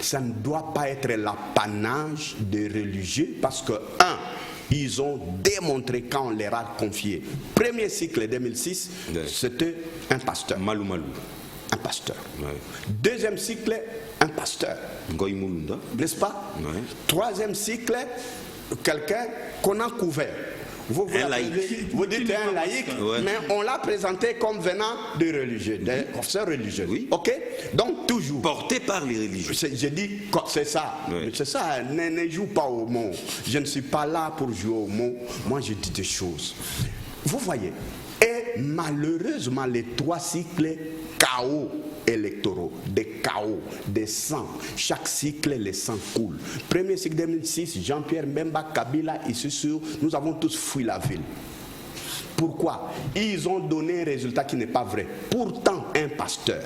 Ça ne doit pas être l'apanage des religieux parce que, ils ont démontré quand on leur a confié. Premier cycle 2006, c'était un pasteur. Malou. Un pasteur. Deuxième cycle, un pasteur. N'est-ce pas? Troisième cycle, quelqu'un qu'on a couvert. Vous dites un laïc, mais on l'a présenté comme venant des religieux, des confesseurs religieux. Oui. Ok? Donc toujours. Porté par les religieux. J'ai dit, c'est ça. Oui. C'est ça, ne joue pas au mot. Je ne suis pas là pour jouer au mot. Moi, je dis des choses. Vous voyez? Et malheureusement, les 3 cycles chaos électoraux, des chaos, des sangs. Chaque cycle, les sangs coulent. Premier cycle 2006, Jean-Pierre Mbemba, Kabila, ici sur, nous avons tous fui la ville. Pourquoi? Ils ont donné un résultat qui n'est pas vrai. Pourtant, un pasteur,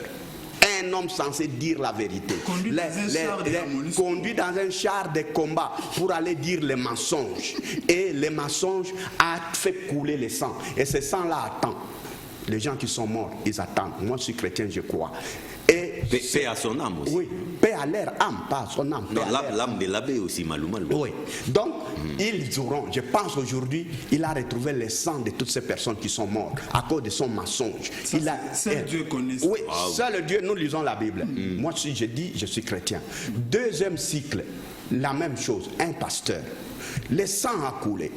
un homme censé dire la vérité, conduit dans un char de combat pour aller dire les mensonges. Et les mensonges a fait couler le sang. Et ce sang-là attend. Les gens qui sont morts, ils attendent. Moi, je suis chrétien, je crois. Et paix à son âme aussi. Oui, paix à leur âme, pas à son âme. Non, l'âme de l'abbé aussi, Malou. Oui. Donc, ils auront, je pense aujourd'hui, il a retrouvé le sang de toutes ces personnes qui sont mortes à cause de son mensonge. Seul Dieu connaît ça. Oui, seul Dieu, nous lisons la Bible. Moi, si je dis, je suis chrétien. Deuxième cycle, la même chose, un pasteur. Le sang a coulé.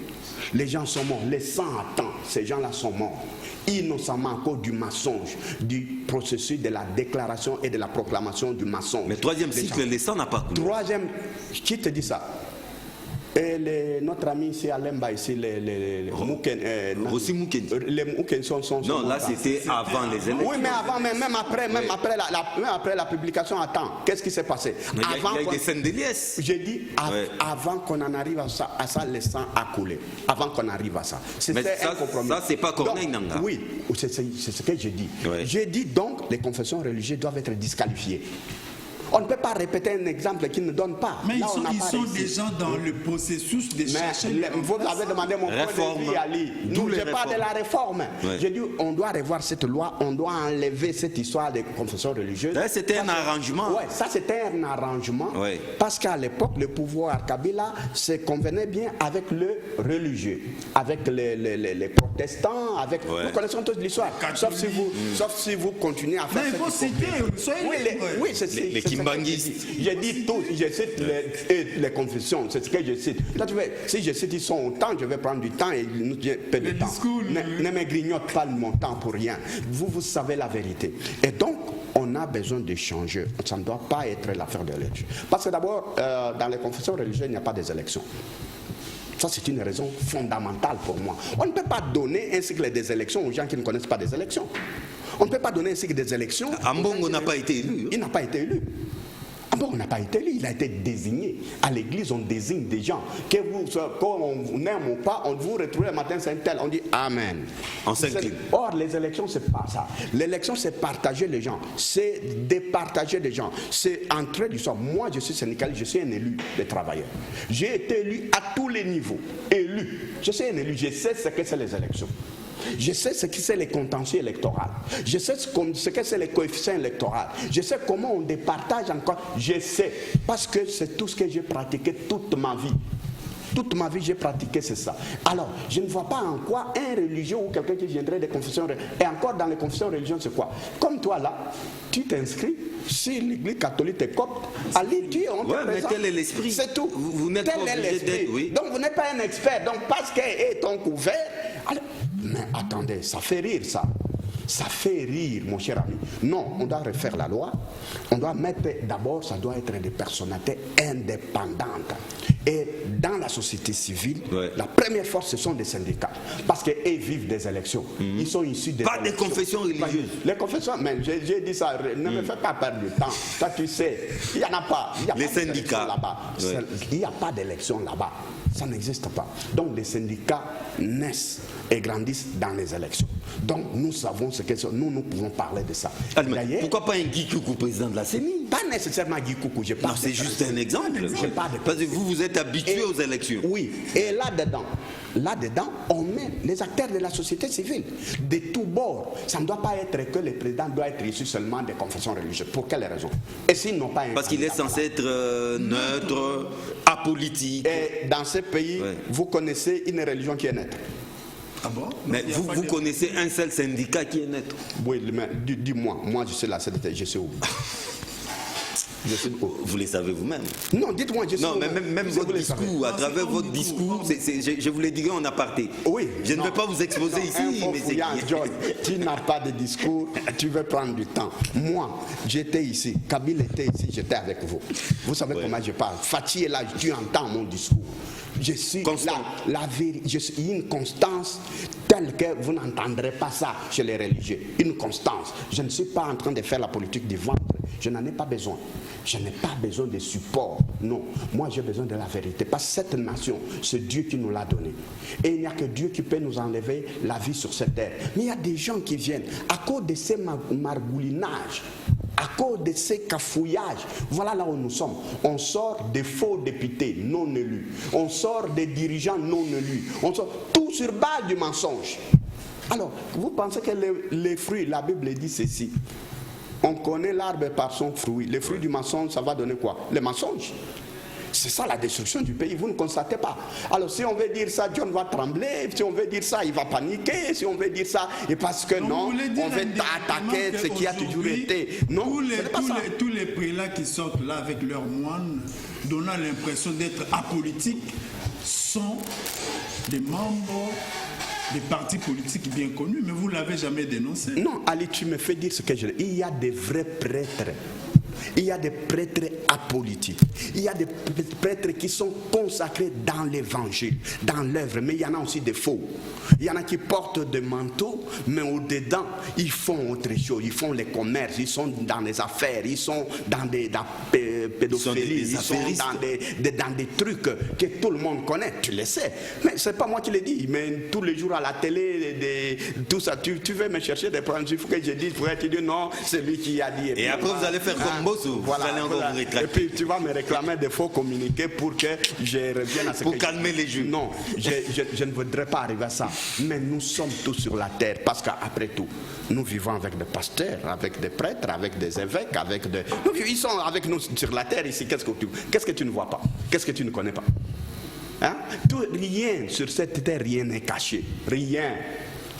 Les gens sont morts. Le sang attend. Ces gens-là sont morts. Innocemment à cause du mensonge, du processus de la déclaration et de la proclamation du mensonge. Mais troisième cycle, le sang n'a pas coulé. Troisième, qui te dit ça? Et notre ami ici à Lemba, ici, les Mouken. Les Mouken sont. Non, là c'était avant les élections. Oui, mais avant, même après la publication, attends, qu'est-ce qui s'est passé? Il y a eu des scènes de liesse. J'ai dit, avant qu'on en arrive à ça, le sang a coulé. Avant qu'on arrive à ça. C'était un compromis. Ça, c'est pas Corneille Nanga. Oui, c'est ce que j'ai dit. Ouais. J'ai dit donc, les confessions religieuses doivent être disqualifiées. On ne peut pas répéter un exemple qui ne donne pas. Mais ils sont déjà dans le processus de chercher. Vous avez demandé mon point de vue, Ali. Nous, je parle de la réforme. Ouais. J'ai dit, on doit revoir cette loi, on doit enlever cette histoire de confession religieuse. C'était un arrangement. Oui, ça c'était un arrangement. Ouais. Parce qu'à l'époque, le pouvoir Kabila se convenait bien avec le religieux, avec les protestants, avec. Ouais. Nous connaissons toute l'histoire. Sauf si vous continuez à faire. Mais il faut citer. Oui, c'est j'ai dit tout, je cite les confessions, c'est ce que je cite. Là, si je cite, ils sont autant, je vais prendre du temps et nous peu de temps. Ne me grignote pas mon temps pour rien. Vous savez la vérité. Et donc, on a besoin de changer. Ça ne doit pas être l'affaire de l'élection. Parce que d'abord, dans les confessions religieuses, il n'y a pas des élections. Ça, c'est une raison fondamentale pour moi. On ne peut pas donner un cycle des élections aux gens qui ne connaissent pas des élections. On ne peut pas donner ainsi que des élections. Ambongo n'a pas été élu. Il n'a pas été élu. Ambongo n'a pas été élu, il a été désigné. À l'église, on désigne des gens. Qu'on aime ou pas, on vous retrouve le matin, c'est un tel, on dit Amen. On s'incline. Or, les élections, c'est pas ça. L'élection, c'est partager les gens. C'est départager les gens. C'est entrer du sort. Moi, je suis syndicaliste, je suis un élu des travailleurs. J'ai été élu à tous les niveaux. Élu. Je suis un élu, je sais ce que c'est les élections. Je sais ce que c'est les contentieux électoraux. Je sais ce que c'est les coefficients électoraux. Je sais comment on départage encore. Je sais. Parce que c'est tout ce que j'ai pratiqué toute ma vie. Toute ma vie, j'ai pratiqué, c'est ça. Alors, je ne vois pas en quoi un religieux ou quelqu'un qui viendrait des confessions religieuses. Et encore dans les confessions religieuses, c'est quoi? Comme toi là, tu t'inscris. Si l'église catholique est copte, allez, tu es en mais tel est l'esprit. C'est tout. Vous n'êtes pas obligé d'être, oui. Donc, vous n'êtes pas un expert. Donc, parce qu'est ton couvert. Alors, mais attendez, ça fait rire ça. Ça fait rire, mon cher ami. Non, on doit refaire la loi. On doit mettre, d'abord, ça doit être des personnalités indépendantes. Et dans la société civile, la première force, ce sont des syndicats. Parce qu'ils vivent des élections. Ils sont issus des élections. Des confessions religieuses. Les confessions, mais j'ai dit ça, ne me fais pas perdre du temps. Toi, tu sais, il n'y en a pas. Il y a les pas syndicats là-bas. Il n'y a pas d'élection là-bas. Ça n'existe pas. Donc, les syndicats naissent et grandissent dans les élections. Donc, nous savons ce que c'est. Nous pouvons parler de ça. Pourquoi pas un Guy Koukou, président de la CENI? Pas nécessairement Guy Koukou. Non, c'est juste un exemple. Parce que vous êtes habitué aux élections. Oui, et là-dedans, on met les acteurs de la société civile de tous bords. Ça ne doit pas être que le président doit être issu seulement des confessions religieuses. Pour quelle raison? Et s'ils n'ont pas parce qu'il est censé être neutre, apolitique. Et dans ce pays, vous connaissez une religion qui est neutre. Ah bon? Mais vous connaissez un seul syndicat qui est neutre? Oui, mais dis-moi, moi je sais la CDT, je sais où. Vous les savez vous-même. Non, dites-moi, je sais. Non, mais même votre discours, à travers votre discours, je vous l'ai dit en aparté. Oui. Je ne vais pas vous exposer ici, mais c'est John, tu n'as pas de discours, tu veux prendre du temps. Moi, j'étais ici, Kabyle était ici, j'étais avec vous. Vous savez comment je parle. Fatih est là, tu entends mon discours. Je suis la vérité, je suis une constance telle que vous n'entendrez pas ça chez les religieux. Une constance. Je ne suis pas en train de faire la politique du ventre. Je n'en ai pas besoin. Je n'ai pas besoin de support. Non. Moi, j'ai besoin de la vérité. Parce que cette nation, c'est Dieu qui nous l'a donnée. Et il n'y a que Dieu qui peut nous enlever la vie sur cette terre. Mais il y a des gens qui viennent, à cause de ces margoulinages, à cause de ces cafouillages, voilà là où nous sommes. On sort des faux députés non élus. On sort des dirigeants non élus. On sort tout sur base du mensonge. Alors, vous pensez que les fruits, la Bible dit ceci. On connaît l'arbre par son fruit. Les fruits du mensonge, ça va donner quoi? Les mensonges. C'est ça la destruction du pays, vous ne constatez pas. Alors si on veut dire ça, John va trembler. Si on veut dire ça, il va paniquer. Si on veut dire ça, et parce que non, on veut attaquer ce qui a toujours été. Non, tous les prélats qui sortent là avec leurs moines, donnant l'impression d'être apolitiques, sont des membres des partis politiques bien connus, mais vous ne l'avez jamais dénoncé. Non, Ali, tu me fais dire ce que je dis. Il y a des vrais prêtres. Il y a des prêtres apolitiques. Il y a des prêtres qui sont consacrés dans l'évangile, dans l'œuvre. Mais il y en a aussi des faux. Il y en a qui portent des manteaux, mais au-dedans, ils font autre chose. Ils font les commerces, ils sont dans les affaires, ils sont dans la pédophilie, ils sont dans des trucs que tout le monde connaît. Tu le sais. Mais ce n'est pas moi qui le dis. Mais tous les jours à la télé, tout ça, tu veux me chercher des problèmes. Il faut que je dise, pour te dire non, c'est lui qui a dit. Et après, vous allez faire comme Bosso. Vous allez encore vous rétracter. Et puis, tu vas me réclamer des faux communiqués pour que je revienne à ce pour calmer les jeux. Non, je ne voudrais pas arriver à ça. Mais nous sommes tous sur la terre parce qu'après tout, nous vivons avec des pasteurs, avec des prêtres, avec des évêques, avec des... Ils sont avec nous sur la terre ici. Qu'est-ce que tu ne vois pas? Qu'est-ce que tu ne connais pas? Hein? Rien sur cette terre, rien n'est caché. Rien.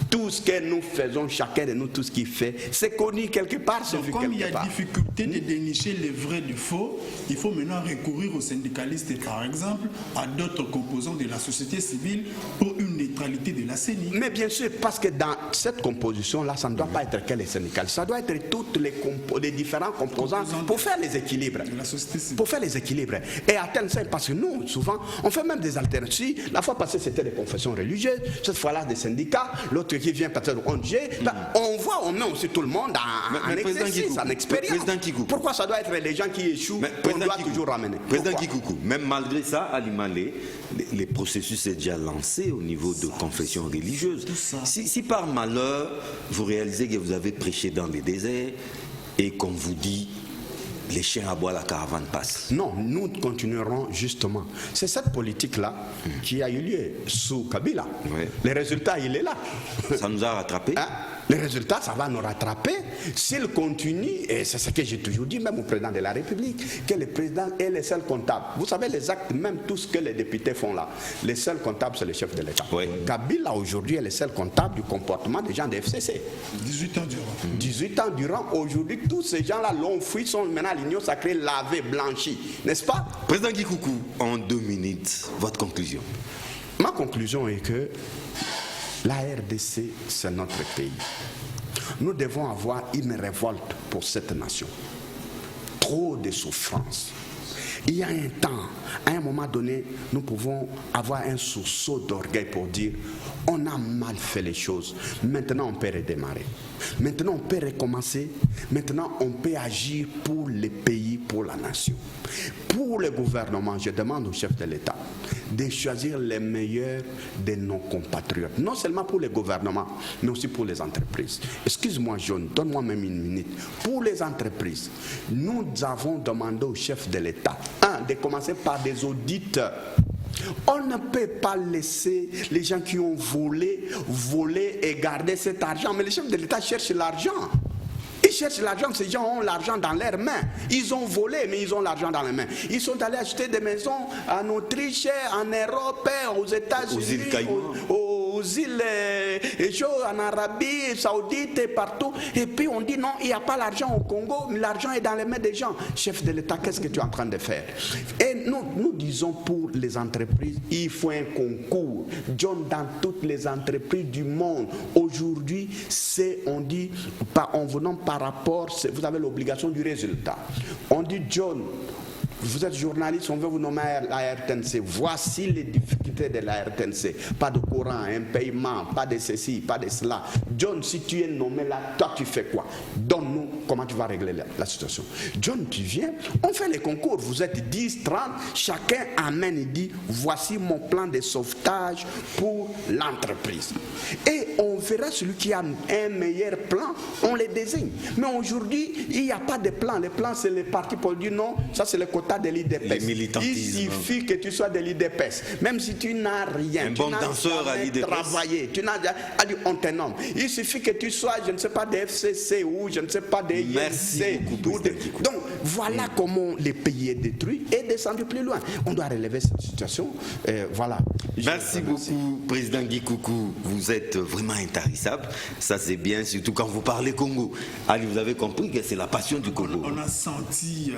Tout ce que nous faisons, chacun de nous, tout ce qu'il fait, c'est connu quelque part. Donc, comme il y a difficulté de dénicher les vrais du faux, il faut maintenant recourir aux syndicalistes et par exemple à d'autres composants de la société civile pour une neutralité de la CENI. Mais bien sûr, parce que dans cette composition-là, ça ne doit pas être que les syndicalistes, ça doit être toutes les différents composants pour faire les équilibres. De la société civile. Pour faire les équilibres. Et atteindre ça, parce que nous, souvent, on fait même des alternatives. La fois passée, c'était des confessions religieuses, cette fois-là, des syndicats, l'autre qui vient peut-être ONG, on voit, on amener aussi tout le monde en exercice, en expérience. Pourquoi ça doit être les gens qui échouent qu'on doit toujours ramener? Président Kikoukou, même malgré ça, à Limalé, les processus sont déjà lancés au niveau de confession religieuse. Si par malheur, vous réalisez que vous avez prêché dans les déserts et qu'on vous dit les chiens aboient, la caravane passe. Non, nous continuerons justement. C'est cette politique-là qui a eu lieu sous Kabila. Oui. Le résultat, il est là. Ça nous a rattrapés. Les résultats, ça va nous rattraper s'il continue, et c'est ce que j'ai toujours dit, même au président de la République, que le président est le seul comptable. Vous savez, les actes, même tout ce que les députés font là, le seul comptable, c'est le chef de l'État. Oui. Kabila, aujourd'hui, est le seul comptable du comportement des gens de FCC. 18 ans durant. 18 ans durant, aujourd'hui, tous ces gens-là l'ont fui, sont maintenant à l'Union sacrée, lavés, blanchis, n'est-ce pas? Président Kikoukou, en 2 minutes, votre conclusion. Ma conclusion est que la RDC, c'est notre pays. Nous devons avoir une révolte pour cette nation. Trop de souffrance. Il y a un temps, à un moment donné, nous pouvons avoir un sursaut d'orgueil pour dire on a mal fait les choses. Maintenant, on peut redémarrer. Maintenant, on peut recommencer. Maintenant, on peut agir pour le pays, pour la nation. Pour le gouvernement, je demande au chef de l'État de choisir les meilleurs de nos compatriotes. Non seulement pour le gouvernement, mais aussi pour les entreprises. Excuse-moi, John, donne-moi même une minute. Pour les entreprises, nous avons demandé au chef de l'État, de commencer par des audits. On ne peut pas laisser les gens qui ont volé et garder cet argent. Mais le chef de l'État cherche l'argent. Ils cherchent l'argent, ces gens ont l'argent dans leurs mains. Ils ont volé, mais ils ont l'argent dans les mains. Ils sont allés acheter des maisons en Autriche, en Europe, aux États-Unis, aux îles en Arabie Saoudite et partout. Et puis on dit non, il n'y a pas l'argent au Congo, mais l'argent est dans les mains des gens. Chef de l'État, qu'est-ce que tu es en train de faire? Et nous disons pour les entreprises, il faut un concours. John, dans toutes les entreprises du monde, aujourd'hui, on dit, en venant par rapport, vous avez l'obligation du résultat. On dit, John, vous êtes journaliste, on veut vous nommer à la RTNC. Voici les difficultés de la RTNC. Pas de courant, un paiement, pas de ceci, pas de cela. John, si tu es nommé là, toi tu fais quoi? Donne-nous comment tu vas régler la situation. John, tu viens, on fait les concours. Vous êtes 10, 30, chacun amène et dit, voici mon plan de sauvetage pour l'entreprise. Et on verra celui qui a un meilleur plan, on les désigne. Mais aujourd'hui, il n'y a pas de plan. Le plan, c'est les partis pour dire non, ça c'est le quota de l'IDPS. Il suffit que tu sois de l'IDPS. Même si tu n'as rien, un tu bon n'as danseur à l'IDPS. Travaillé, tu n'as on te nomme. Il suffit que tu sois, je ne sais pas, de FCC ou je ne sais pas, de INC. Donc voilà comment le pays est détruit et descendu plus loin. On doit relever cette situation. Voilà. Merci beaucoup, Président Kikoukou. Vous êtes vraiment intarissable. Ça c'est bien, surtout quand vous parlez Congo. Ali, vous avez compris que c'est la passion du Congo. On a senti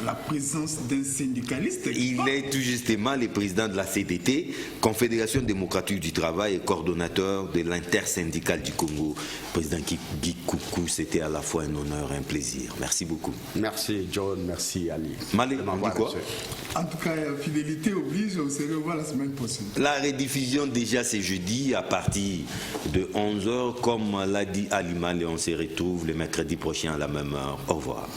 la présence d'un syndicaliste. Il est tout justement le président de la CDT, Confédération démocratique du travail, et coordonnateur de l'intersyndicale du Congo. Président Kikoukou, c'était à la fois un honneur et un plaisir. Merci beaucoup. Merci John, merci Ali. Malé, on dit quoi? En tout cas, fidélité oblige, on se revoit la semaine prochaine. La rediffusion déjà c'est jeudi à partir de 11h, comme l'a dit Ali Malé, on se retrouve le mercredi prochain à la même heure. Au revoir.